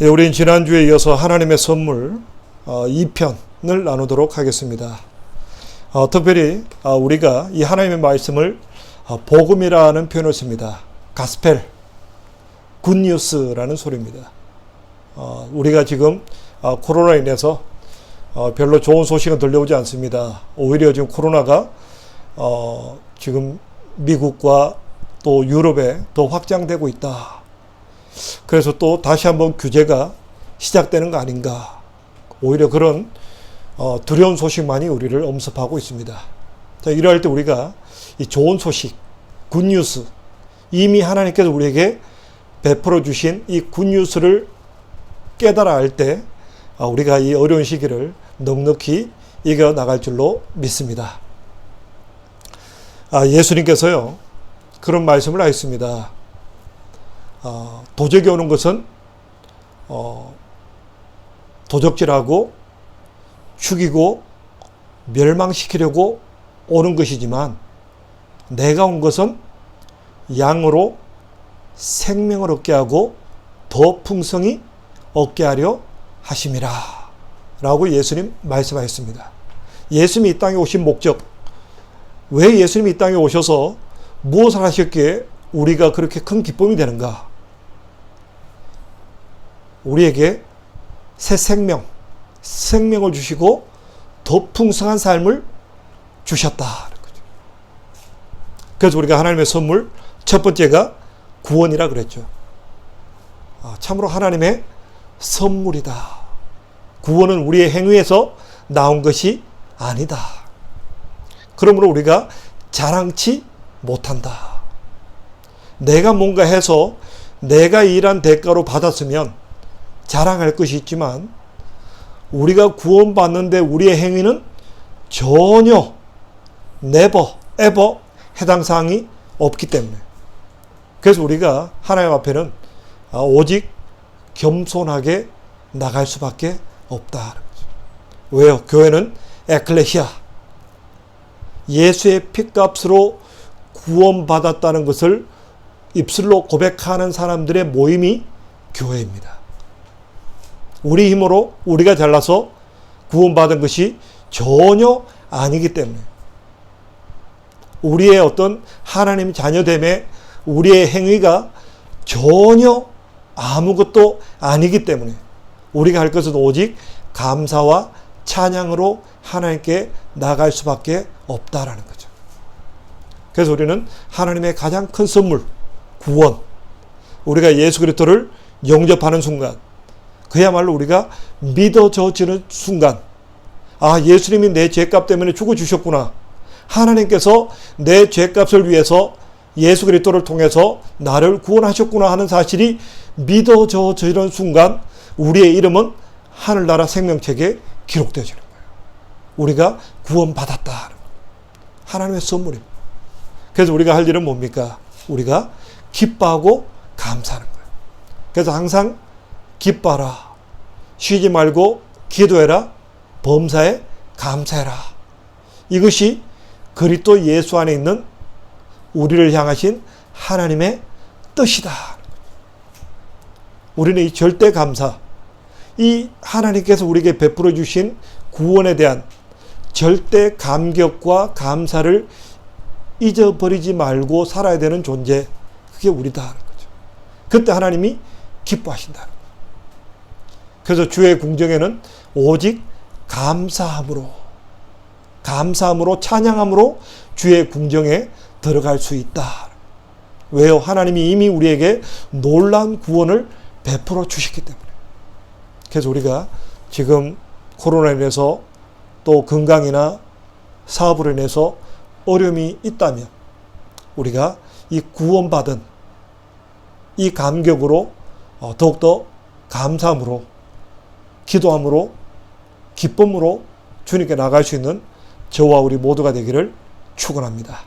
예, 우린 지난주에 이어서 하나님의 선물 2편을 나누도록 하겠습니다. 특별히 우리가 이 하나님의 말씀을 복음이라는 표현을 씁니다. 가스펠, 굿뉴스라는 소리입니다. 우리가 지금 코로나로 인해서 별로 좋은 소식은 들려오지 않습니다. 오히려 지금 코로나가 지금 미국과 또 유럽에 더 확장되고 있다. 그래서 또 다시 한번 규제가 시작되는 거 아닌가. 오히려 그런 두려운 소식만이 우리를 엄습하고 있습니다. 자, 이러할 때 우리가 이 좋은 소식, 굿뉴스, 이미 하나님께서 우리에게 베풀어 주신 이 굿뉴스를 깨달아 알 때 우리가 이 어려운 시기를 넉넉히 이겨나갈 줄로 믿습니다. 예수님께서요, 그런 말씀을 하셨습니다. 도적이 오는 것은 도적질하고 죽이고 멸망시키려고 오는 것이지만 내가 온 것은 양으로 생명을 얻게 하고 더 풍성히 얻게 하려 하심이라 라고 예수님 말씀하셨습니다. 예수님이 이 땅에 오신 목적, 왜 예수님이 이 땅에 오셔서 무엇을 하셨기에 우리가 그렇게 큰 기쁨이 되는가? 우리에게 새 생명을 주시고 더 풍성한 삶을 주셨다. 그래서 우리가 하나님의 선물 첫 번째가 구원이라 그랬죠. 참으로 하나님의 선물이다. 구원은 우리의 행위에서 나온 것이 아니다. 그러므로 우리가 자랑치 못한다. 내가 뭔가 해서 내가 일한 대가로 받았으면 자랑할 것이 있지만 우리가 구원받는데 우리의 행위는 전혀 never, ever 해당 사항이 없기 때문에, 그래서 우리가 하나님 앞에는 오직 겸손하게 나갈 수밖에 없다. 왜요? 교회는 에클레시아, 예수의 피값으로 구원받았다는 것을 입술로 고백하는 사람들의 모임이 교회입니다. 우리 힘으로 우리가 잘나서 구원받은 것이 전혀 아니기 때문에, 우리의 어떤 하나님 자녀됨에 우리의 행위가 전혀 아무것도 아니기 때문에 우리가 할 것은 오직 감사와 찬양으로 하나님께 나갈 수밖에 없다라는 거죠. 그래서 우리는 하나님의 가장 큰 선물, 구원, 우리가 예수 그리스도를 영접하는 순간, 그야말로 우리가 믿어져지는 순간, 예수님이 내 죄값 때문에 죽어주셨구나. 하나님께서 내 죄값을 위해서 예수 그리스도를 통해서 나를 구원하셨구나 하는 사실이 믿어져지는 순간 우리의 이름은 하늘나라 생명책에 기록되어지는 거예요. 우리가 구원받았다. 하나님의 선물입니다. 그래서 우리가 할 일은 뭡니까? 우리가 기뻐하고 감사하는 거예요. 그래서 항상 기뻐하라, 쉬지 말고 기도해라, 범사에 감사해라. 이것이 그리스도 예수 안에 있는 우리를 향하신 하나님의 뜻이다. 우리는 이 절대 감사, 이 하나님께서 우리에게 베풀어 주신 구원에 대한 절대 감격과 감사를 잊어버리지 말고 살아야 되는 존재, 그게 우리다 하는 거죠. 그때 하나님이 기뻐하신다는 거예요. 그래서 주의 궁정에는 오직 감사함으로 찬양함으로 주의 궁정에 들어갈 수 있다. 왜요? 하나님이 이미 우리에게 놀라운 구원을 베풀어 주셨기 때문에. 그래서 우리가 지금 코로나로 인해서 또 건강이나 사업으로 인해서 어려움이 있다면 우리가 이 구원받은 이 감격으로 더욱더 감사함으로, 기도함으로, 기쁨으로 주님께 나갈 수 있는 저와 우리 모두가 되기를 축원합니다.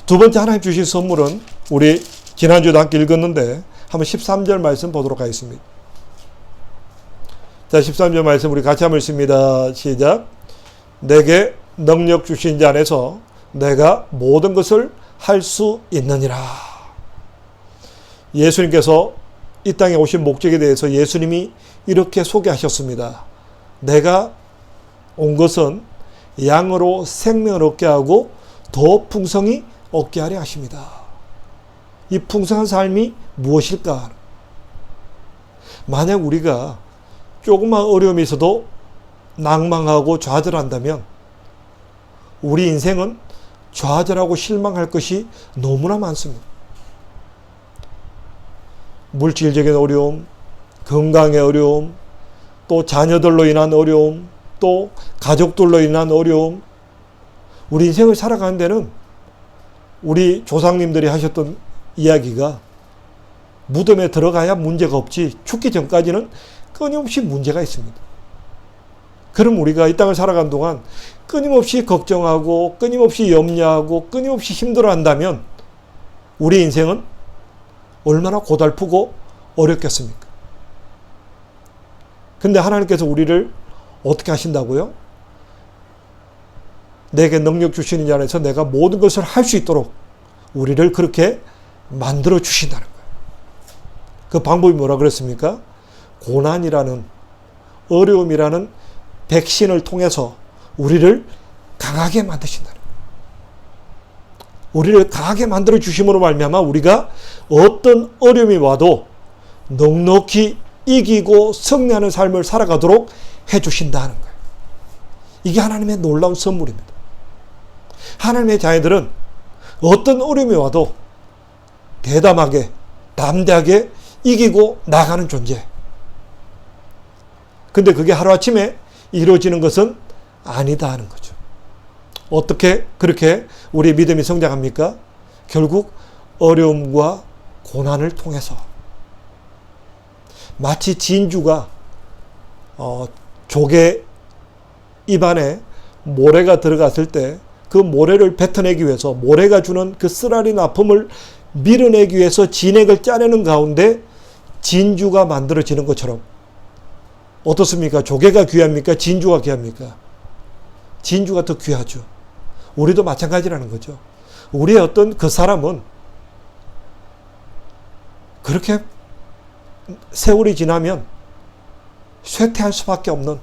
두 번째 하나님 주신 선물은 우리 지난주에도 함께 읽었는데 한번 13절 말씀 보도록 하겠습니다. 자, 13절 말씀 우리 같이 한번 읽습니다. 시작. 내게 능력 주신 자 안에서 내가 모든 것을 할 수 있느니라. 예수님께서 이 땅에 오신 목적에 대해서 예수님이 이렇게 소개하셨습니다. 내가 온 것은 양으로 생명을 얻게 하고 더 풍성히 얻게 하려 하십니다. 이 풍성한 삶이 무엇일까? 만약 우리가 조그만 어려움이 있어도 낭망하고 좌절한다면 우리 인생은 좌절하고 실망할 것이 너무나 많습니다. 물질적인 어려움, 건강의 어려움, 또 자녀들로 인한 어려움, 또 가족들로 인한 어려움, 우리 인생을 살아가는 데는 우리 조상님들이 하셨던 이야기가 무덤에 들어가야 문제가 없지 죽기 전까지는 끊임없이 문제가 있습니다. 그럼 우리가 이 땅을 살아가는 동안 끊임없이 걱정하고 끊임없이 염려하고 끊임없이 힘들어한다면 우리 인생은 얼마나 고달프고 어렵겠습니까? 근데 하나님께서 우리를 어떻게 하신다고요? 내게 능력 주시는 자 안에서 내가 모든 것을 할 수 있도록 우리를 그렇게 만들어 주신다는 거예요. 그 방법이 뭐라 그랬습니까? 고난이라는, 어려움이라는 백신을 통해서 우리를 강하게 만드신다는 거예요. 우리를 강하게 만들어 주심으로 말미암아 우리가 어떤 어려움이 와도 넉넉히 이기고 승리하는 삶을 살아가도록 해주신다는 거예요. 이게 하나님의 놀라운 선물입니다. 하나님의 자녀들은 어떤 어려움이 와도 대담하게, 담대하게 이기고 나가는 존재. 근데 그게 하루아침에 이루어지는 것은 아니다 하는 거죠. 어떻게 그렇게 우리 믿음이 성장합니까? 결국 어려움과 고난을 통해서. 마치 진주가 조개 입안에 모래가 들어갔을 때 그 모래를 뱉어내기 위해서, 모래가 주는 그 쓰라린 아픔을 밀어내기 위해서 진액을 짜내는 가운데 진주가 만들어지는 것처럼, 어떻습니까? 조개가 귀합니까? 진주가 귀합니까? 진주가 더 귀하죠. 우리도 마찬가지라는 거죠. 우리의 어떤 그 사람은 그렇게 세월이 지나면 쇠퇴할 수밖에 없는,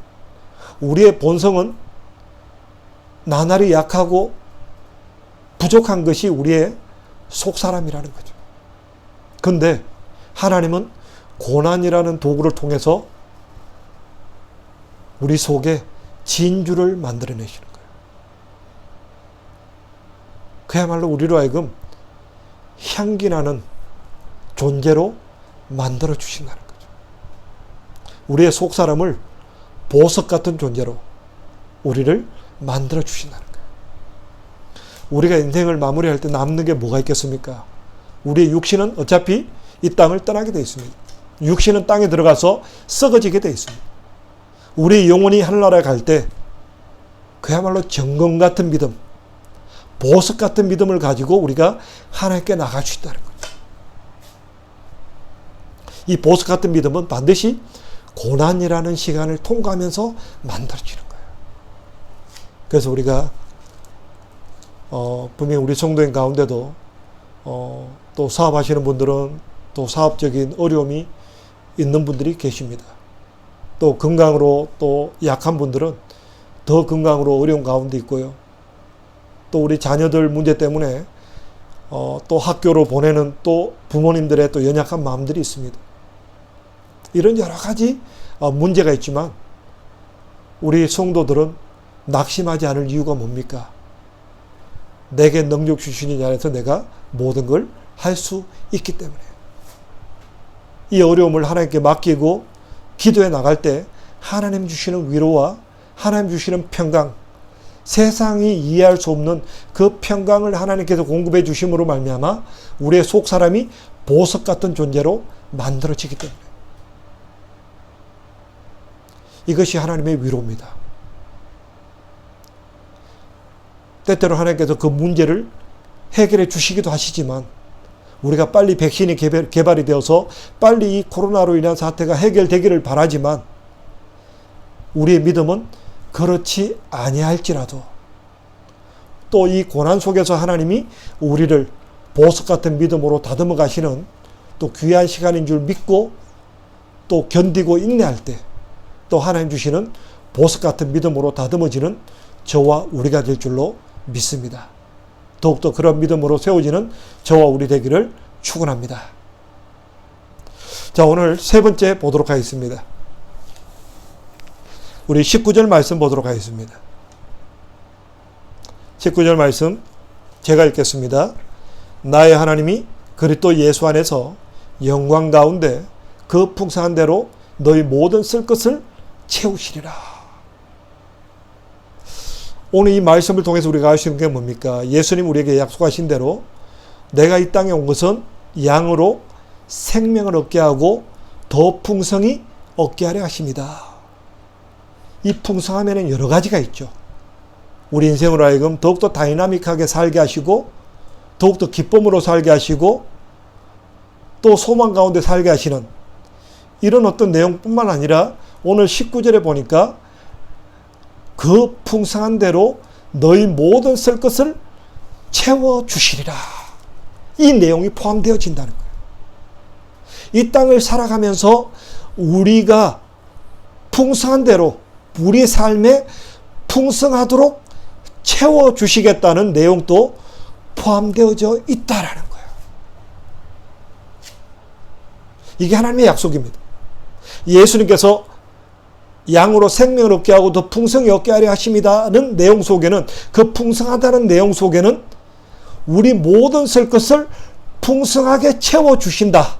우리의 본성은 나날이 약하고 부족한 것이 우리의 속사람이라는 거죠. 그런데 하나님은 고난이라는 도구를 통해서 우리 속에 진주를 만들어내시는 거예요. 그야말로 우리로 하여금 향기나는 존재로 만들어 주신다는 거죠. 우리의 속사람을 보석 같은 존재로 우리를 만들어 주신다는 거예요. 우리가 인생을 마무리할 때 남는 게 뭐가 있겠습니까? 우리의 육신은 어차피 이 땅을 떠나게 되어 있습니다. 육신은 땅에 들어가서 썩어지게 되어 있습니다. 우리 영혼이 하늘나라에 갈 때 그야말로 정금 같은 믿음, 보석 같은 믿음을 가지고 우리가 하나님께 나갈 수 있다는 거죠. 이 보석 같은 믿음은 반드시 고난이라는 시간을 통과하면서 만들어지는 거예요. 그래서 우리가 분명히 우리 성도인 가운데도 또 사업하시는 분들은 또 사업적인 어려움이 있는 분들이 계십니다. 또 건강으로 또 약한 분들은 더 건강으로 어려운 가운데 있고요. 또 우리 자녀들 문제 때문에 또 학교로 보내는 또 부모님들의 또 연약한 마음들이 있습니다. 이런 여러 가지 문제가 있지만 우리 성도들은 낙심하지 않을 이유가 뭡니까? 내게 능력 주시는 자 안에서 내가 모든 걸 할 수 있기 때문에. 이 어려움을 하나님께 맡기고 기도해 나갈 때 하나님 주시는 위로와 하나님 주시는 평강, 세상이 이해할 수 없는 그 평강을 하나님께서 공급해 주심으로 말미암아 우리의 속사람이 보석 같은 존재로 만들어지기 때문에. 이것이 하나님의 위로입니다. 때때로 하나님께서 그 문제를 해결해 주시기도 하시지만 우리가 빨리 백신이 개발이 되어서 빨리 이 코로나로 인한 사태가 해결되기를 바라지만 우리의 믿음은 그렇지 아니할지라도 또 이 고난 속에서 하나님이 우리를 보석 같은 믿음으로 다듬어 가시는 또 귀한 시간인 줄 믿고 또 견디고 인내할 때 또 하나님 주시는 보석 같은 믿음으로 다듬어지는 저와 우리가 될 줄로 믿습니다. 더욱더 그런 믿음으로 세워지는 저와 우리 되기를 축원합니다. 자, 오늘 세 번째 보도록 하겠습니다. 우리 19절 말씀 보도록 하겠습니다. 19절 말씀 제가 읽겠습니다. 나의 하나님이 그리스도 예수 안에서 영광 가운데 그 풍성한 대로 너희 모든 쓸 것을 채우시리라. 오늘 이 말씀을 통해서 우리가 알 수 있는 게 뭡니까? 예수님 우리에게 약속하신 대로 내가 이 땅에 온 것은 양으로 생명을 얻게 하고 더 풍성히 얻게 하려 하십니다. 이 풍성함에는 여러 가지가 있죠. 우리 인생으로 하여금 더욱더 다이나믹하게 살게 하시고 더욱더 기쁨으로 살게 하시고 또 소망 가운데 살게 하시는 이런 어떤 내용뿐만 아니라 오늘 19절에 보니까 그 풍성한 대로 너희 모든 쓸 것을 채워주시리라. 이 내용이 포함되어진다는 거예요. 이 땅을 살아가면서 우리가 풍성한 대로 우리 삶에 풍성하도록 채워주시겠다는 내용도 포함되어져 있다라는 거예요. 이게 하나님의 약속입니다. 예수님께서 양으로 생명을 얻게 하고 더 풍성히 얻게 하려 하십니다는 내용 속에는 그 풍성하다는 내용 속에는 우리 모든 쓸 것을 풍성하게 채워주신다.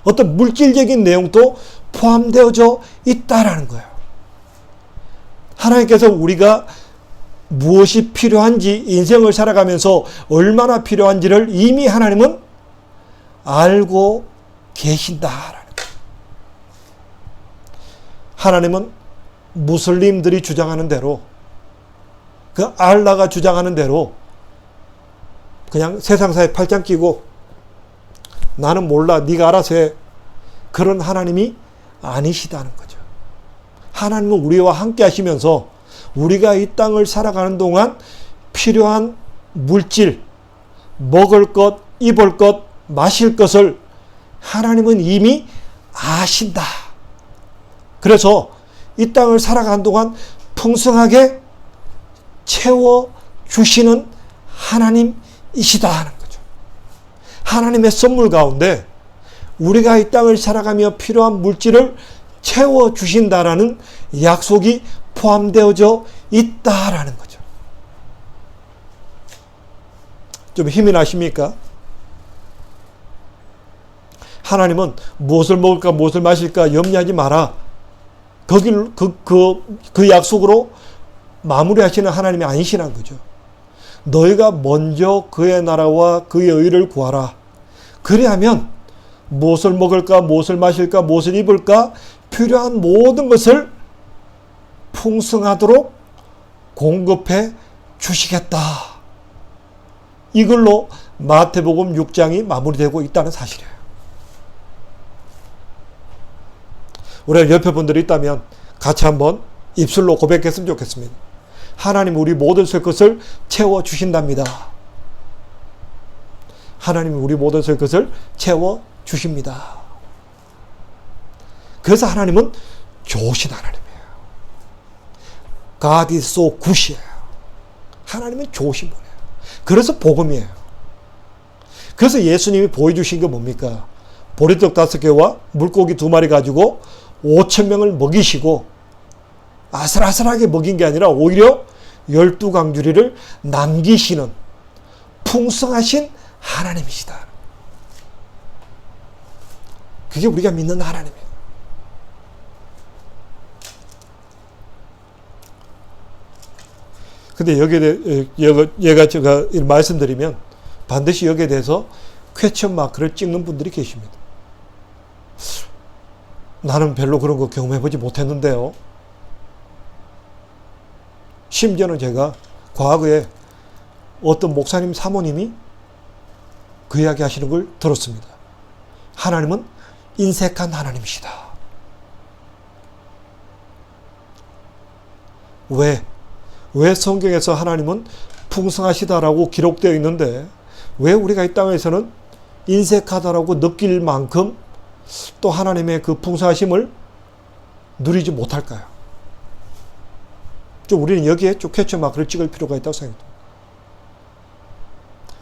어떤 물질적인 내용도 포함되어져 있다라는 거예요. 하나님께서 우리가 무엇이 필요한지 인생을 살아가면서 얼마나 필요한지를 이미 하나님은 알고 계신다라는 거예요. 하나님은 무슬림들이 주장하는 대로 그 알라가 주장하는 대로 그냥 세상사에 팔짱 끼고 나는 몰라 네가 알아서 해 그런 하나님이 아니시다는 거죠. 하나님은 우리와 함께 하시면서 우리가 이 땅을 살아가는 동안 필요한 물질, 먹을 것, 입을 것, 마실 것을 하나님은 이미 아신다. 그래서 이 땅을 살아가는 동안 풍성하게 채워주시는 하나님이시다 하는 거죠. 하나님의 선물 가운데 우리가 이 땅을 살아가며 필요한 물질을 채워주신다라는 약속이 포함되어져 있다라는 거죠. 좀 힘이 나십니까? 하나님은 무엇을 먹을까 무엇을 마실까 염려하지 마라. 거길 그 약속으로 마무리하시는 하나님이 아니시라는 거죠. 너희가 먼저 그의 나라와 그의 의를 구하라. 그래야면 무엇을 먹을까 무엇을 마실까 무엇을 입을까 필요한 모든 것을 풍성하도록 공급해 주시겠다. 이걸로 마태복음 6장이 마무리되고 있다는 사실이에요. 우리 옆에 분들이 있다면 같이 한번 입술로 고백했으면 좋겠습니다. 하나님 우리 모든 쓸 것을 채워주신답니다. 하나님이 우리 모든 쓸 것을 채워주십니다. 그래서 하나님은 좋으신 하나님이에요. God is so good이에요. 하나님은 좋으신 분이에요. 그래서 복음이에요. 그래서 예수님이 보여주신 게 뭡니까? 보리떡 5개와 물고기 2마리 가지고 5,000명을 먹이시고 아슬아슬하게 먹인 게 아니라 오히려 12강주리를 남기시는 풍성하신 하나님이시다. 그게 우리가 믿는 하나님이에요. 근데 여기에 대해 제가 말씀드리면 반드시 여기에 대해서 퀘스천 마크를 찍는 분들이 계십니다. 나는 별로 그런 거 경험해보지 못했는데요. 심지어는 제가 과거에 어떤 목사님 사모님이 그 이야기 하시는 걸 들었습니다. 하나님은 인색한 하나님이시다. 왜 성경에서 하나님은 풍성하시다라고 기록되어 있는데 왜 우리가 이 땅에서는 인색하다라고 느낄 만큼 또 하나님의 그 풍성하심을 누리지 못할까요? 좀 우리는 여기에 좀 퀘스천 마크를 찍을 필요가 있다고 생각합니다.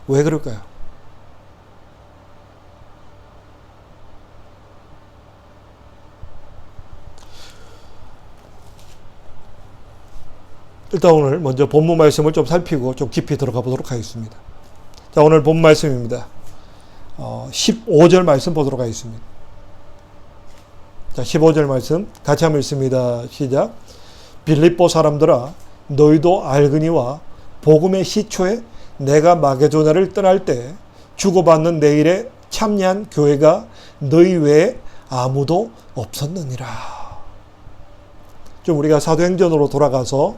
왜 그럴까요? 일단 오늘 먼저 본문 말씀을 좀 살피고 좀 깊이 들어가 보도록 하겠습니다. 자, 오늘 본문 말씀입니다. 15절 말씀 보도록 하겠습니다. 자, 15절 말씀 같이 한번 읽습니다. 시작. 빌립보 사람들아, 너희도 알거니와 복음의 시초에 내가 마게도냐를 떠날 때 주고받는 내 일에 참여한 교회가 너희 외에 아무도 없었느니라. 좀 우리가 사도행전으로 돌아가서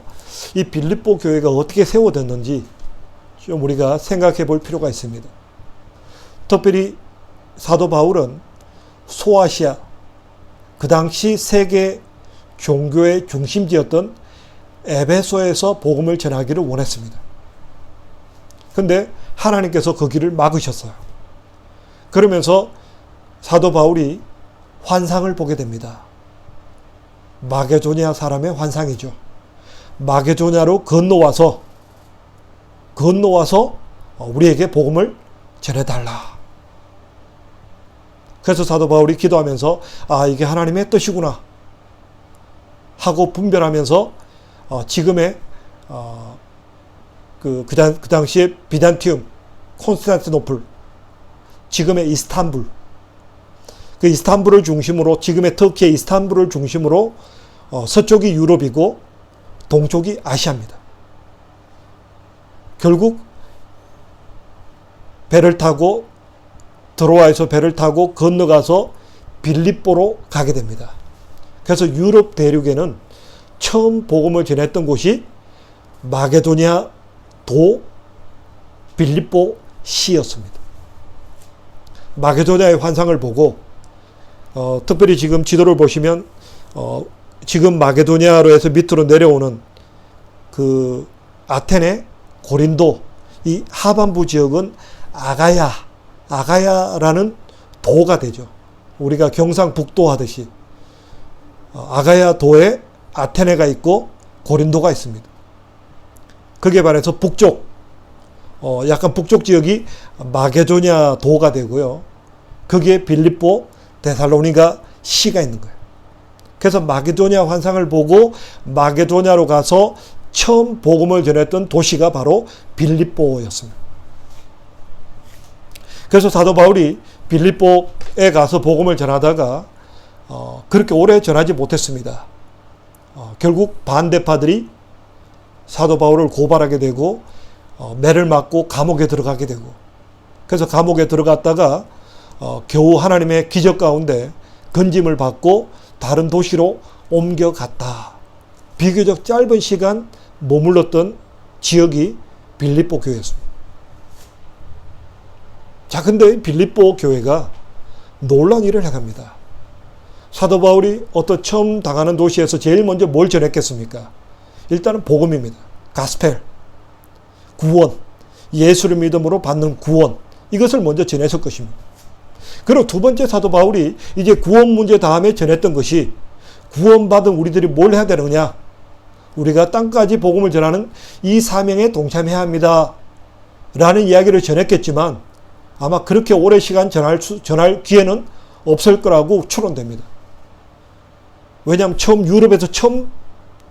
이 빌립보 교회가 어떻게 세워졌는지 좀 우리가 생각해 볼 필요가 있습니다. 특별히 사도 바울은 소아시아, 그 당시 세계 종교의 중심지였던 에베소에서 복음을 전하기를 원했습니다. 그런데 하나님께서 그 길을 막으셨어요. 그러면서 사도 바울이 환상을 보게 됩니다. 마게도냐 사람의 환상이죠. 마게도냐로 건너와서 우리에게 복음을 전해달라. 그래서 사도 바울이 기도하면서 이게 하나님의 뜻이구나 하고 분별하면서 지금의 그 당시에 비잔티움, 콘스탄티노플, 지금의 이스탄불, 그 이스탄불을 중심으로, 지금의 터키의 이스탄불을 중심으로 서쪽이 유럽이고 동쪽이 아시아입니다. 결국 배를 타고 드로아에서 배를 타고 건너가서 빌립보로 가게 됩니다. 그래서 유럽 대륙에는 처음 복음을 전했던 곳이 마게도냐 도 빌립보 시였습니다. 마게도냐의 환상을 보고 특별히 지금 지도를 보시면 지금 마게도냐로 해서 밑으로 내려오는 그 아테네, 고린도 이 하반부 지역은 아가야라는 도가 되죠. 우리가 경상북도 하듯이 아가야 도에 아테네가 있고 고린도가 있습니다. 거기에 반해서 북쪽, 약간 북쪽 지역이 마게도냐 도가 되고요. 거기에 빌립보, 데살로니가 시가 있는 거예요. 그래서 마게도냐 환상을 보고 마게도냐로 가서 처음 복음을 전했던 도시가 바로 빌립보였습니다. 그래서 사도 바울이 빌립보에 가서 복음을 전하다가 그렇게 오래 전하지 못했습니다. 결국 반대파들이 사도 바울을 고발하게 되고 매를 맞고 감옥에 들어가게 되고, 그래서 감옥에 들어갔다가 겨우 하나님의 기적 가운데 건짐을 받고 다른 도시로 옮겨갔다. 비교적 짧은 시간 머물렀던 지역이 빌립보 교회였습니다. 자, 근데 빌립보 교회가 놀라운 일을 행합니다. 사도 바울이 어떤 처음 당하는 도시에서 제일 먼저 뭘 전했겠습니까? 일단은 복음입니다. 가스펠, 구원, 예수를 믿음으로 받는 구원, 이것을 먼저 전했을 것입니다. 그리고 두 번째 사도 바울이 이제 구원 문제 다음에 전했던 것이, 구원받은 우리들이 뭘 해야 되느냐? 우리가 땅까지 복음을 전하는 이 사명에 동참해야 합니다 라는 이야기를 전했겠지만 아마 그렇게 오래 시간 전할 기회는 없을 거라고 추론됩니다. 왜냐하면 처음 유럽에서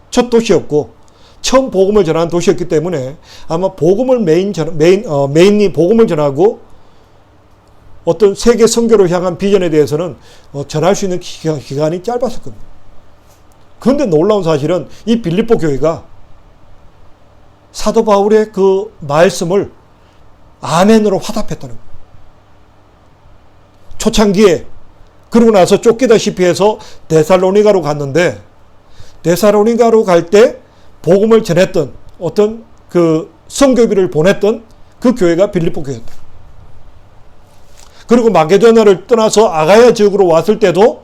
첫 도시였고 처음 복음을 전하는 도시였기 때문에 아마 복음을 메인이 복음을 전하고 어떤 세계 선교를 향한 비전에 대해서는 전할 수 있는 기간이 짧았을 겁니다. 그런데 놀라운 사실은 이 빌립보 교회가 사도 바울의 그 말씀을 아멘으로 화답했다는 거예요. 초창기에, 그러고 나서 쫓기다시피 해서 데살로니가로 갔는데, 데살로니가로 갈 때 복음을 전했던 어떤 그 선교비를 보냈던 그 교회가 빌립보 교회였다. 그리고 마게도냐를 떠나서 아가야 지역으로 왔을 때도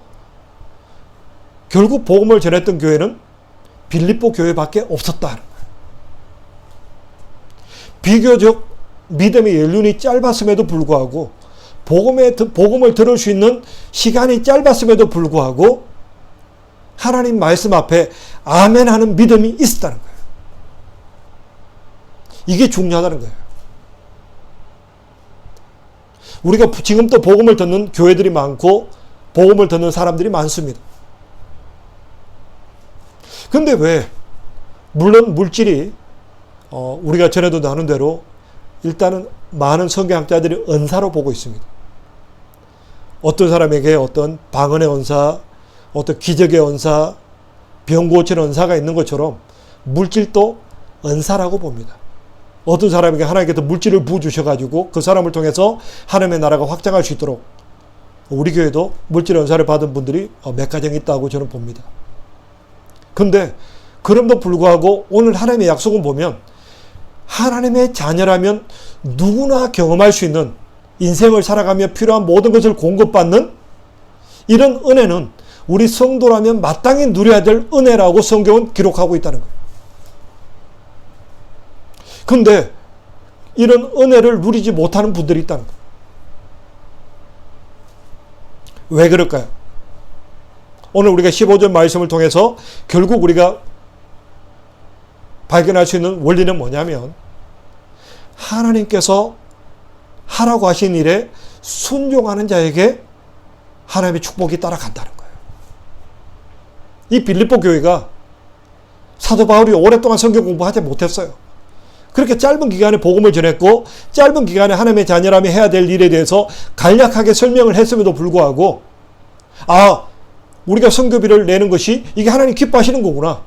결국 복음을 전했던 교회는 빌립보 교회밖에 없었다. 비교적 믿음의 연륜이 짧았음에도 불구하고 복음을 들을 수 있는 시간이 짧았음에도 불구하고 하나님 말씀 앞에 아멘 하는 믿음이 있었다는 거예요. 이게 중요하다는 거예요. 우리가 지금 또 복음을 듣는 교회들이 많고 복음을 듣는 사람들이 많습니다. 근데 왜? 물론 물질이 우리가 전에도 나눈 대로 일단은 많은 성경학자들이 은사로 보고 있습니다. 어떤 사람에게 어떤 방언의 은사, 어떤 기적의 은사, 병 고치는 은사가 있는 것처럼 물질도 은사라고 봅니다. 어떤 사람에게 하나님께서 물질을 부어주셔가지고 그 사람을 통해서 하나님의 나라가 확장할 수 있도록 우리 교회도 물질 은사를 받은 분들이 몇 가정 있다고 저는 봅니다. 근데 그럼에도 불구하고 오늘 하나님의 약속은 보면 하나님의 자녀라면 누구나 경험할 수 있는 인생을 살아가며 필요한 모든 것을 공급받는 이런 은혜는 우리 성도라면 마땅히 누려야 될 은혜라고 성경은 기록하고 있다는 거예요. 근데 이런 은혜를 누리지 못하는 분들이 있다는 거예요. 왜 그럴까요? 오늘 우리가 15절 말씀을 통해서 결국 우리가 발견할 수 있는 원리는 뭐냐면 하나님께서 하라고 하신 일에 순종하는 자에게 하나님의 축복이 따라간다는 거예요. 이 빌립보 교회가 사도 바울이 오랫동안 성경 공부하지 못했어요. 그렇게 짧은 기간에 복음을 전했고 짧은 기간에 하나님의 자녀라면 해야 될 일에 대해서 간략하게 설명을 했음에도 불구하고 우리가 선교비를 내는 것이 이게 하나님 기뻐하시는 거구나.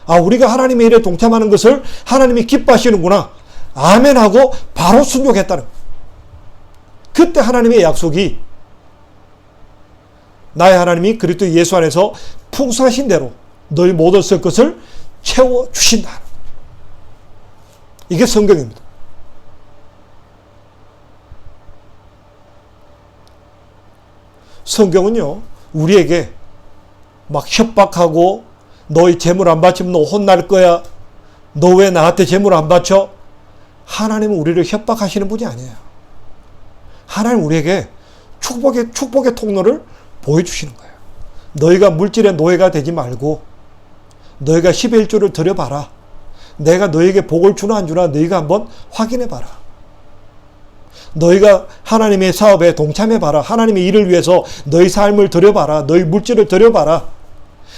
우리가 하나님의 일에 동참하는 것을 하나님이 기뻐하시는구나. 아멘 하고 바로 순종했다는 거예요. 그때 하나님의 약속이 나의 하나님이 그리스도 예수 안에서 풍성하신 대로 너희 모든 쓸 것을 채워주신다. 이게 성경입니다. 성경은요, 우리에게 막 협박하고 너희 재물 안 바치면 너 혼날 거야. 너 왜 나한테 재물 안 바쳐? 하나님은 우리를 협박하시는 분이 아니에요. 하나님 우리에게 축복의 통로를 보여주시는 거예요. 너희가 물질의 노예가 되지 말고 너희가 11조를 드려봐라. 내가 너희에게 복을 주나 안 주나 너희가 한번 확인해봐라. 너희가 하나님의 사업에 동참해봐라. 하나님의 일을 위해서 너희 삶을 드려봐라. 너희 물질을 드려봐라.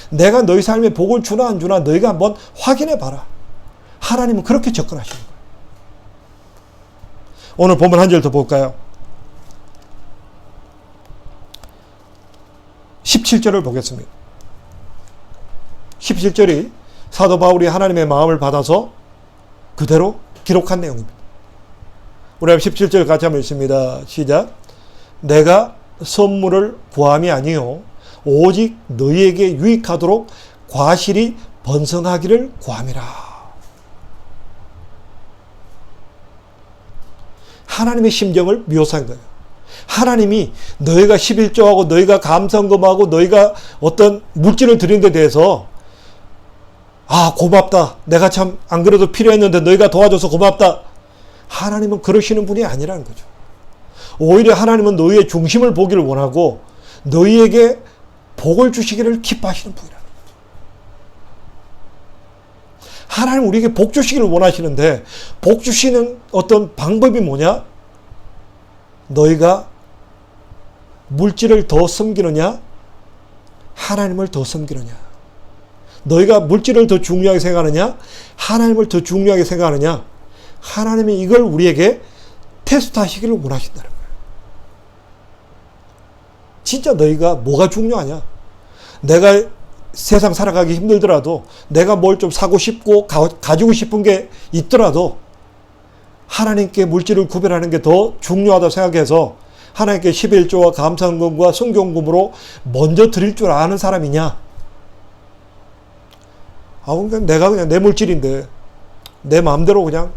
내가 너희 삶에 복을 주나 안 주나 너희가 한번 확인해봐라. 하나님은 그렇게 접근하시는 거예요. 오늘 본문 한 절 더 볼까요? 17절을 보겠습니다. 17절이 사도 바울이 하나님의 마음을 받아서 그대로 기록한 내용입니다. 우리 17절 같이 한번 읽습니다. 시작. 내가 선물을 구함이 아니요 오직 너희에게 유익하도록 과실이 번성하기를 구함이라. 하나님의 심정을 묘사한 거예요. 하나님이 너희가 11조하고 너희가 감성금하고 너희가 어떤 물질을 드린 데 대해서 고맙다. 내가 참 안 그래도 필요했는데 너희가 도와줘서 고맙다. 하나님은 그러시는 분이 아니라는 거죠. 오히려 하나님은 너희의 중심을 보기를 원하고 너희에게 복을 주시기를 기뻐하시는 분이라는 거죠. 하나님 우리에게 복 주시기를 원하시는데 복 주시는 어떤 방법이 뭐냐? 너희가 물질을 더 섬기느냐? 하나님을 더 섬기느냐? 너희가 물질을 더 중요하게 생각하느냐? 하나님을 더 중요하게 생각하느냐? 하나님이 이걸 우리에게 테스트하시기를 원하신다는 거예요. 진짜 너희가 뭐가 중요하냐? 내가 세상 살아가기 힘들더라도 내가 뭘 좀 사고 싶고 가지고 싶은 게 있더라도 하나님께 물질을 구별하는 게 더 중요하다고 생각해서 하나님께 11조와 감사헌금과 성경금으로 먼저 드릴 줄 아는 사람이냐? 내가 그냥 내 물질인데 내 마음대로 그냥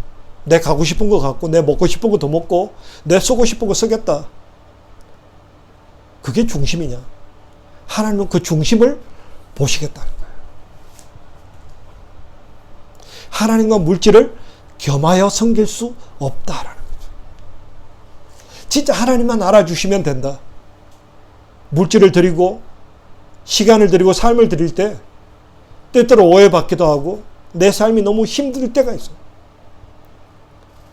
내 가고 싶은 거 갖고 내 먹고 싶은 거 더 먹고 내 쓰고 싶은 거 쓰겠다. 그게 중심이냐? 하나님은 그 중심을 보시겠다는 거예요. 하나님과 물질을 겸하여 섬길 수 없다라는 거죠. 진짜 하나님만 알아주시면 된다. 물질을 드리고 시간을 드리고 삶을 드릴 때 때때로 오해받기도 하고 내 삶이 너무 힘들 때가 있어요.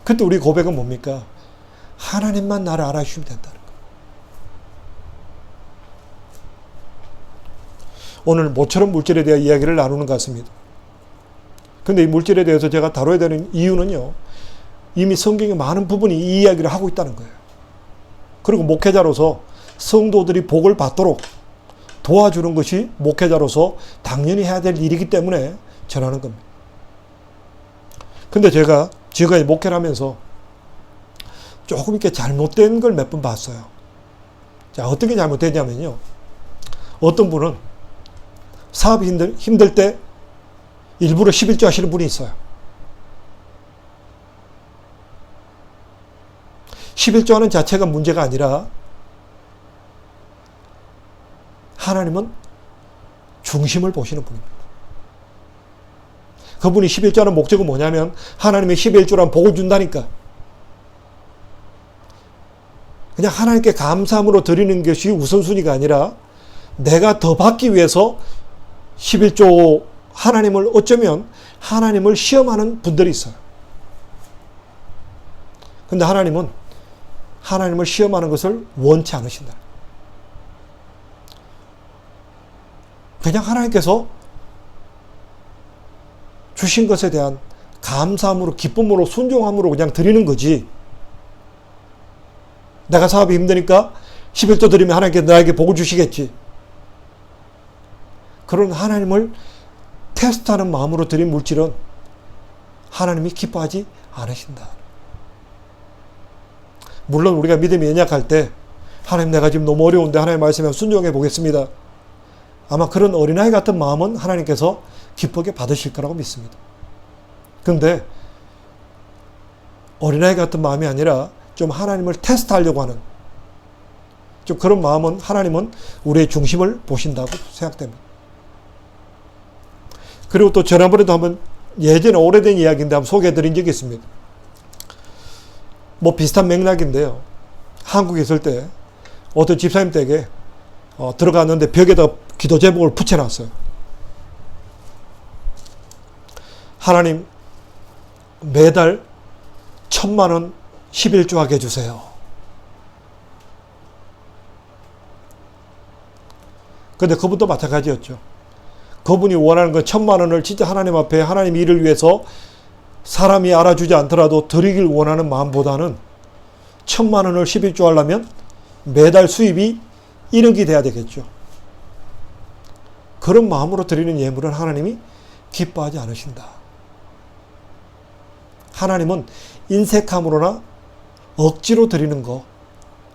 그때 우리 고백은 뭡니까? 하나님만 나를 알아주시면 된다는 거예요. 오늘 모처럼 물질에 대한 이야기를 나누는 것 같습니다. 근데 이 물질에 대해서 제가 다뤄야 되는 이유는요, 이미 성경의 많은 부분이 이 이야기를 하고 있다는 거예요. 그리고 목회자로서 성도들이 복을 받도록 도와주는 것이 목회자로서 당연히 해야 될 일이기 때문에 전하는 겁니다. 근데 제가 지금까지 목회를 하면서 조금 이렇게 잘못된 걸 몇 번 봤어요. 자, 어떤 게 잘못됐냐면요, 어떤 분은 사업이 힘들 때 일부러 11조 하시는 분이 있어요. 11조 하는 자체가 문제가 아니라 하나님은 중심을 보시는 분입니다. 그분이 11조 하는 목적은 뭐냐면 하나님의 11조란 복을 준다니까. 그냥 하나님께 감사함으로 드리는 것이 우선순위가 아니라 내가 더 받기 위해서 11조 하나님을 어쩌면 하나님을 시험하는 분들이 있어요. 근데 하나님은 하나님을 시험하는 것을 원치 않으신다. 그냥 하나님께서 주신 것에 대한 감사함으로 기쁨으로 순종함으로 그냥 드리는 거지. 내가 사업이 힘드니까 11조 드리면 하나님께 나에게 복을 주시겠지. 그런 하나님을 테스트하는 마음으로 드린 물질은 하나님이 기뻐하지 않으신다. 물론 우리가 믿음이 연약할 때 하나님 내가 지금 너무 어려운데 하나님 말씀에 순종해 보겠습니다. 아마 그런 어린아이 같은 마음은 하나님께서 기쁘게 받으실 거라고 믿습니다. 그런데 어린아이 같은 마음이 아니라 좀 하나님을 테스트하려고 하는 좀 그런 마음은 하나님은 우리의 중심을 보신다고 생각됩니다. 그리고 또 지난번에도 한번 예전에 오래된 이야기인데 한번 소개해 드린 적이 있습니다. 뭐 비슷한 맥락인데요. 한국에 있을 때 어떤 집사님 댁에 들어갔는데 벽에다 기도 제목을 붙여놨어요. 하나님 매달 1,000만 원 11조 하게 해주세요. 근데 그분도 마찬가지였죠. 그분이 원하는 건 1,000만 원을 진짜 하나님 앞에 하나님 일을 위해서 사람이 알아주지 않더라도 드리길 원하는 마음보다는 1,000만 원을 11조 하려면 매달 수입이 1억이 돼야 되겠죠. 그런 마음으로 드리는 예물은 하나님이 기뻐하지 않으신다. 하나님은 인색함으로나 억지로 드리는 거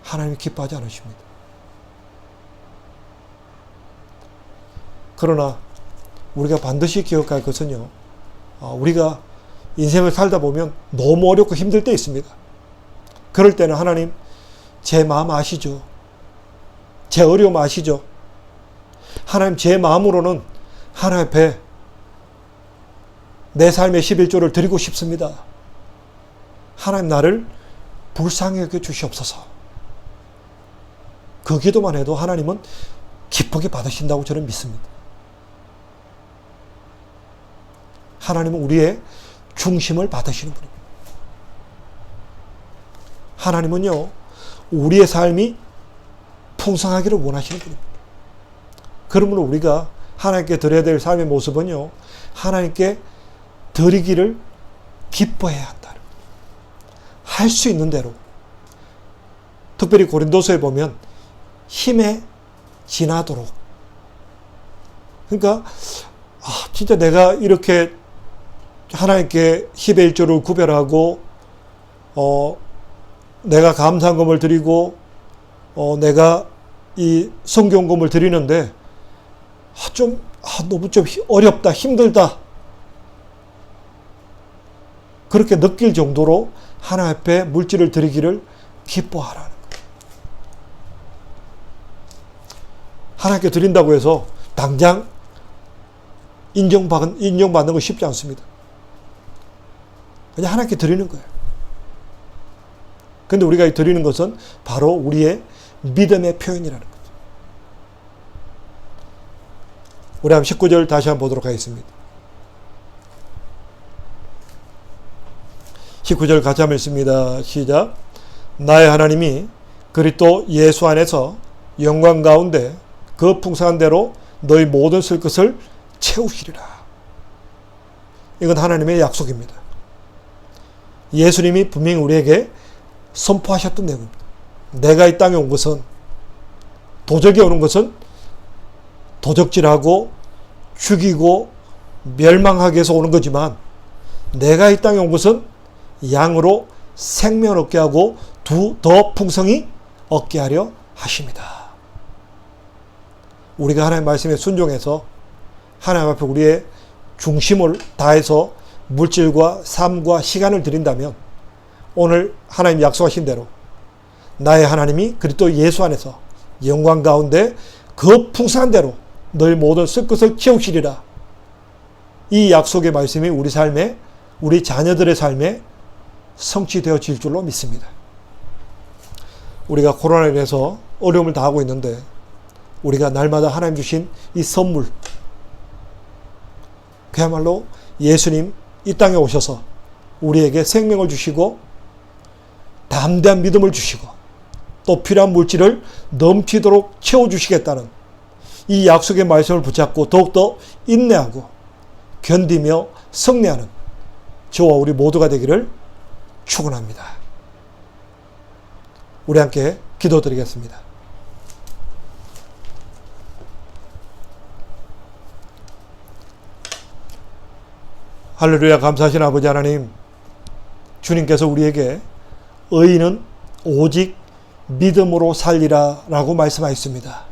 하나님이 기뻐하지 않으십니다. 그러나 우리가 반드시 기억할 것은요, 우리가 인생을 살다 보면 너무 어렵고 힘들 때 있습니다. 그럴 때는 하나님 제 마음 아시죠? 제 어려움 아시죠? 하나님 제 마음으로는 하나님 앞에 내 삶의 11조를 드리고 싶습니다. 하나님 나를 불쌍히 여겨 주시옵소서. 그 기도만 해도 하나님은 기쁘게 받으신다고 저는 믿습니다. 하나님은 우리의 중심을 받으시는 분입니다. 하나님은요, 우리의 삶이 풍성하기를 원하시는 분입니다. 그러므로 우리가 하나님께 드려야 될 삶의 모습은요, 하나님께 드리기를 기뻐해야 한다. 할 수 있는 대로. 특별히 고린도서에 보면 힘에 지나도록. 그러니까 진짜 내가 이렇게 하나님께 10의 1조를 구별하고 내가 감사금을 드리고 내가 이 성경금을 드리는데 너무 좀 어렵다, 힘들다, 그렇게 느낄 정도로 하나님 앞에 물질을 드리기를 기뻐하라는 거예요. 하나님께 드린다고 해서 당장 인정받는 거 쉽지 않습니다. 그냥 하나님께 드리는 거예요. 근데 우리가 드리는 것은 바로 우리의 믿음의 표현이라는 거죠. 우리 한번 19절 다시 한번 보도록 하겠습니다. 19절 같이 한번 읽습니다. 시작. 나의 하나님이 그리스도 예수 안에서 영광 가운데 그 풍성한 대로 너희 모든 쓸 것을 채우시리라. 이건 하나님의 약속입니다. 예수님이 분명히 우리에게 선포하셨던 내용입니다. 내가 이 땅에 온 것은, 도적이 오는 것은 도적질하고 죽이고 멸망하기 위해서 오는 거지만, 내가 이 땅에 온 것은 양으로 생명을 얻게 하고 더 풍성히 얻게 하려 하십니다. 우리가 하나님의 말씀에 순종해서 하나님 앞에 우리의 중심을 다해서 물질과 삶과 시간을 드린다면, 오늘 하나님 약속하신 대로 나의 하나님이 그리스도 예수 안에서 영광 가운데 그 풍성한 대로 너희 모든 쓸 것을 채우시리라. 이 약속의 말씀이 우리 삶에, 우리 자녀들의 삶에 성취되어질 줄로 믿습니다. 우리가 코로나로 인해서 어려움을 당하고 있는데, 우리가 날마다 하나님 주신 이 선물, 그야말로 예수님 이 땅에 오셔서 우리에게 생명을 주시고 담대한 믿음을 주시고 또 필요한 물질을 넘치도록 채워주시겠다는 이 약속의 말씀을 붙잡고 더욱더 인내하고 견디며 승리하는 저와 우리 모두가 되기를 축원합니다. 우리 함께 기도드리겠습니다. 할렐루야. 감사하신 아버지 하나님, 주님께서 우리에게 의인은 오직 믿음으로 살리라 라고 말씀하셨습니다.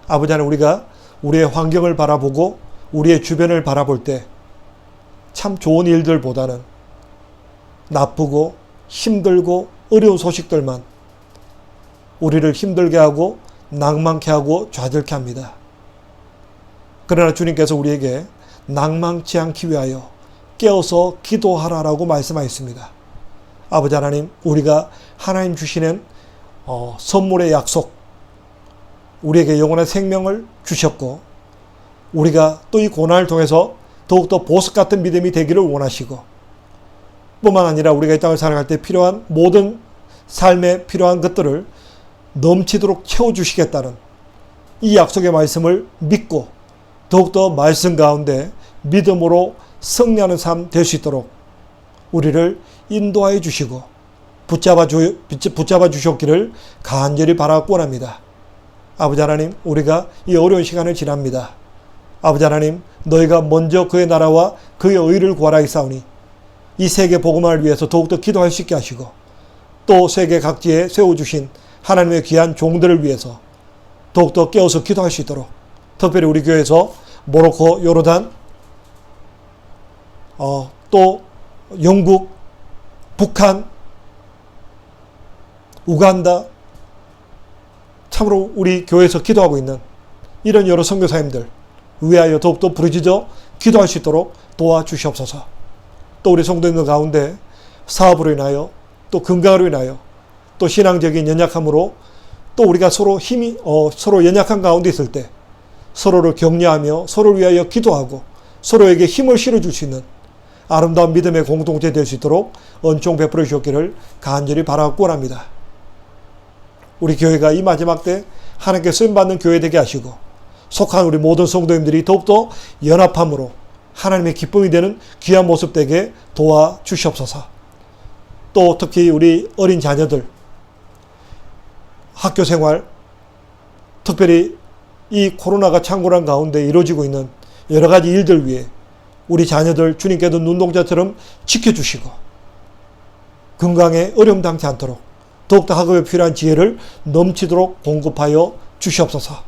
아버지 하나님, 우리가 우리의 환경을 바라보고 우리의 주변을 바라볼 때 참 좋은 일들보다는 나쁘고 힘들고 어려운 소식들만 우리를 힘들게 하고 낭만케 하고 좌절케 합니다. 그러나 주님께서 우리에게 낭망치 않기 위하여 깨어서 기도하라라고 말씀하셨습니다. 아버지 하나님, 우리가 하나님 주시는 선물의 약속, 우리에게 영원한 생명을 주셨고, 우리가 또 이 고난을 통해서 더욱더 보석 같은 믿음이 되기를 원하시고, 뿐만 아니라 우리가 이 땅을 살아갈 때 필요한 모든 삶에 필요한 것들을 넘치도록 채워주시겠다는 이 약속의 말씀을 믿고 더욱더 말씀 가운데 믿음으로 승리하는 삶 될 수 있도록 우리를 인도하여 주시고 붙잡아 주셨기를 간절히 바라고 원합니다. 아버지 하나님, 우리가 이 어려운 시간을 지납니다. 아버지 하나님, 너희가 먼저 그의 나라와 그의 의를 구하라 하사오니 이 세계 복음화를 위해서 더욱더 기도할 수 있게 하시고, 또 세계 각지에 세워주신 하나님의 귀한 종들을 위해서 더욱더 깨어서 기도할 수 있도록, 특별히 우리 교회에서 모로코, 요르단, 또 영국, 북한, 우간다, 참으로 우리 교회에서 기도하고 있는 이런 여러 선교사님들 위하여 더욱더 부르짖어 기도할 수 있도록 도와주시옵소서. 또 우리 성도님들 가운데 사업으로 인하여, 또 건강으로 인하여, 또 신앙적인 연약함으로, 또 우리가 서로 서로 연약한 가운데 있을 때 서로를 격려하며 서로를 위하여 기도하고 서로에게 힘을 실어줄 수 있는 아름다운 믿음의 공동체 될 수 있도록 은총 베풀어 주셨기를 간절히 바라고 원합니다. 우리 교회가 이 마지막 때 하나님께 쓰임받는 교회 되게 하시고, 속한 우리 모든 성도님들이 더욱더 연합함으로 하나님의 기쁨이 되는 귀한 모습 되게 도와주시옵소서. 또 특히 우리 어린 자녀들 학교 생활, 특별히 이 코로나가 창궐한 가운데 이루어지고 있는 여러 가지 일들 위해 우리 자녀들 주님께도 눈동자처럼 지켜주시고 건강에 어려움 당치 않도록 더욱더 학업에 필요한 지혜를 넘치도록 공급하여 주시옵소서.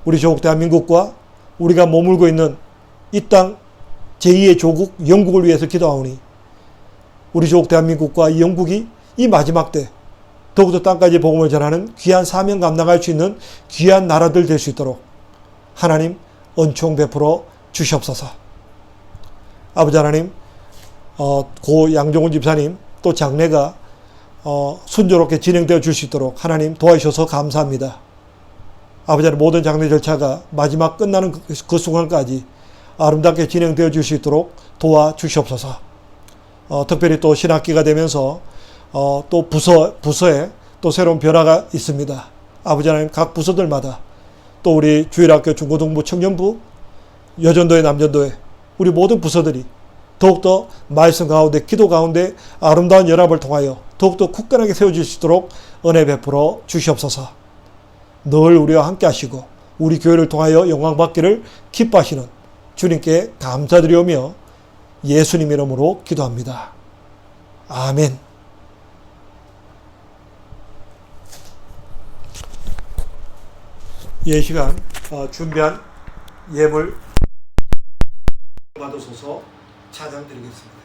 우리 조국 대한민국과 우리가 머물고 있는 이 땅 제2의 조국 영국을 위해서 기도하오니, 우리 조국 대한민국과 이 영국이 이 마지막 때 더욱더 땅까지 복음을 전하는 귀한 사명 감당할 수 있는 귀한 나라들 될 수 있도록 하나님 은총 베풀어 주시옵소서. 아버지 하나님, 고 양종훈 집사님 또 장례가 순조롭게 진행되어 줄 수 있도록 하나님 도와주셔서 감사합니다. 아버지 하나님, 모든 장례 절차가 마지막 끝나는 그 순간까지 아름답게 진행되어 줄 수 있도록 도와주시옵소서. 특별히 또 신학기가 되면서 또 부서에 또 새로운 변화가 있습니다. 아버지 하나님, 각 부서들마다 또 우리 주일학교 중고등부 청년부, 여전도회 남전도회 우리 모든 부서들이 더욱더 말씀 가운데, 기도 가운데 아름다운 연합을 통하여 더욱더 굳건하게 세워질 수 있도록 은혜 베풀어 주시옵소서. 늘 우리와 함께 하시고 우리 교회를 통하여 영광 받기를 기뻐하시는 주님께 감사드리오며 예수님 이름으로 기도합니다. 아멘. 이 시간 준비한 예물 받으소서 찬양 드리겠습니다.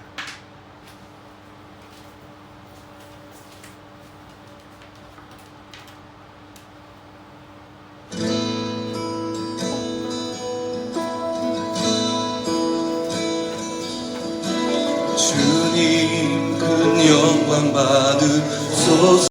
주님 큰 영광 받으소서.